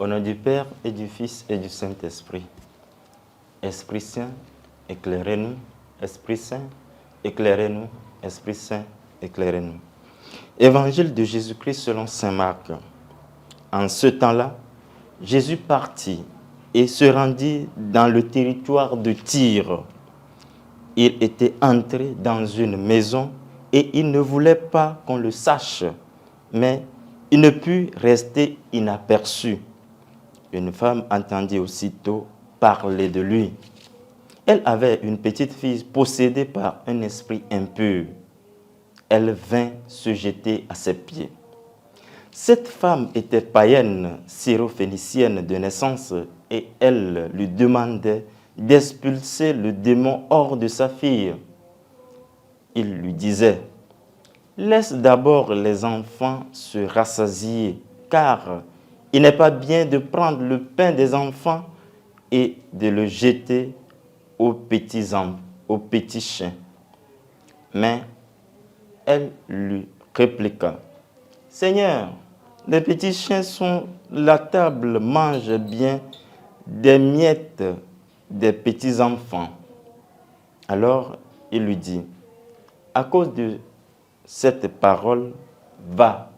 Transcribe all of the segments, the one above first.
Au nom du Père et du Fils et du Saint-Esprit. Esprit Saint, éclairez-nous. Esprit Saint, éclairez-nous. Esprit Saint, éclairez-nous. Évangile de Jésus-Christ selon saint Marc. En ce temps-là, Jésus partit et se rendit dans le territoire de Tyr. Il était entré dans une maison et il ne voulait pas qu'on le sache, mais il ne put rester inaperçu. Une femme entendit aussitôt parler de lui. Elle avait une petite fille possédée par un esprit impur. Elle vint se jeter à ses pieds. Cette femme était païenne, syrophénicienne de naissance, et elle lui demandait d'expulser le démon hors de sa fille. Il lui disait: « Laisse d'abord les enfants se rassasier, car il n'est pas bien de prendre le pain des enfants et de le jeter aux petits chiens. » Mais elle lui répliqua: « Seigneur, les petits chiens sont la table, mangent bien des miettes des petits enfants. » Alors il lui dit: « À cause de cette parole, va,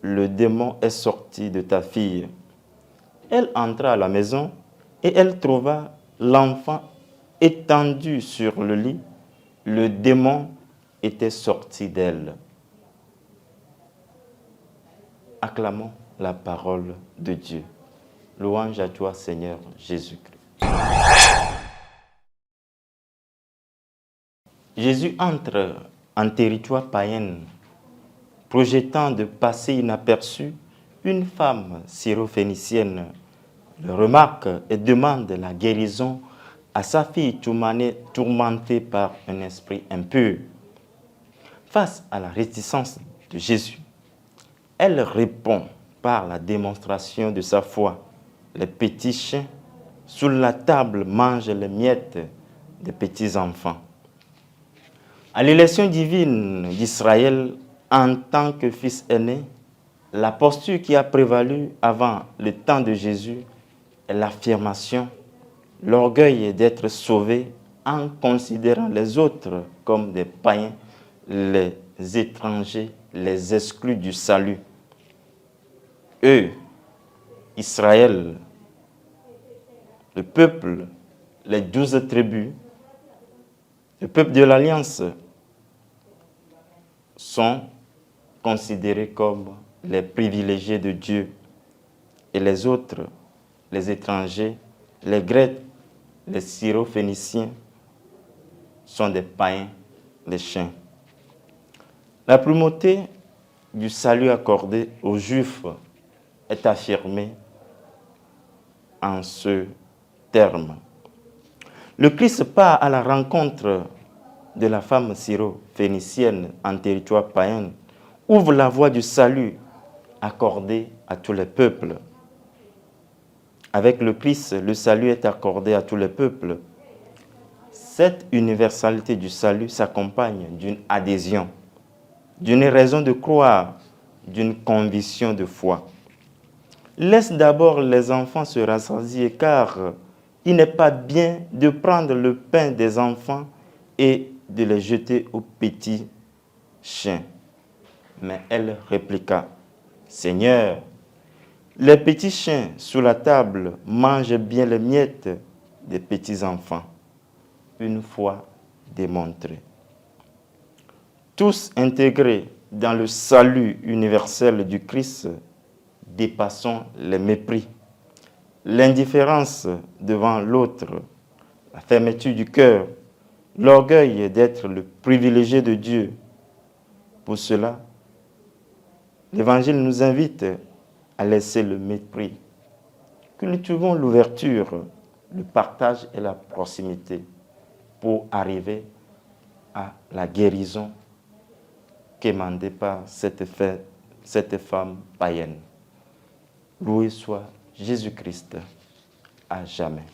le démon est sorti de ta fille. » Elle entra à la maison et elle trouva l'enfant étendu sur le lit. Le démon était sorti d'elle. Acclamons la parole de Dieu. Louange à toi, Seigneur Jésus-Christ. Jésus entre en territoire païen, projetant de passer inaperçu. Une femme syrophénicienne le remarque et demande la guérison à sa fille tourmentée par un esprit impur. Face à la réticence de Jésus, elle répond par la démonstration de sa foi. Les petits chiens sous la table mangent les miettes des petits enfants. À l'élection divine d'Israël en tant que fils aîné, la posture qui a prévalu avant le temps de Jésus est l'affirmation, l'orgueil d'être sauvé en considérant les autres comme des païens, les étrangers, les exclus du salut. Eux, Israël, le peuple, les 12 tribus, le peuple de l'Alliance, sont considérés comme les privilégiés de Dieu. Et les autres, les étrangers, les Grecs, les Syrophéniciens, sont des païens, des chiens. La primauté du salut accordé aux Juifs est affirmée en ce terme. Le Christ part à la rencontre de la femme syrophénicienne en territoire païen, ouvre la voie du salut accordé à tous les peuples. Avec le Christ, le salut est accordé à tous les peuples. Cette universalité du salut s'accompagne d'une adhésion, d'une raison de croire, d'une conviction de foi. Laisse d'abord les enfants se rassasier, car il n'est pas bien de prendre le pain des enfants et de les jeter aux petits chiens. Mais elle répliqua: « Seigneur, les petits chiens sous la table mangent bien les miettes des petits enfants. » Une fois démontré. Tous intégrés dans le salut universel du Christ, dépassons les mépris, l'indifférence devant l'autre, la fermeture du cœur, l'orgueil d'être le privilégié de Dieu. Pour cela, l'Évangile nous invite à laisser le mépris. Cultivons l'ouverture, le partage et la proximité. pour arriver à la guérison commandée par cette femme païenne. Loué soit Jésus-Christ à jamais.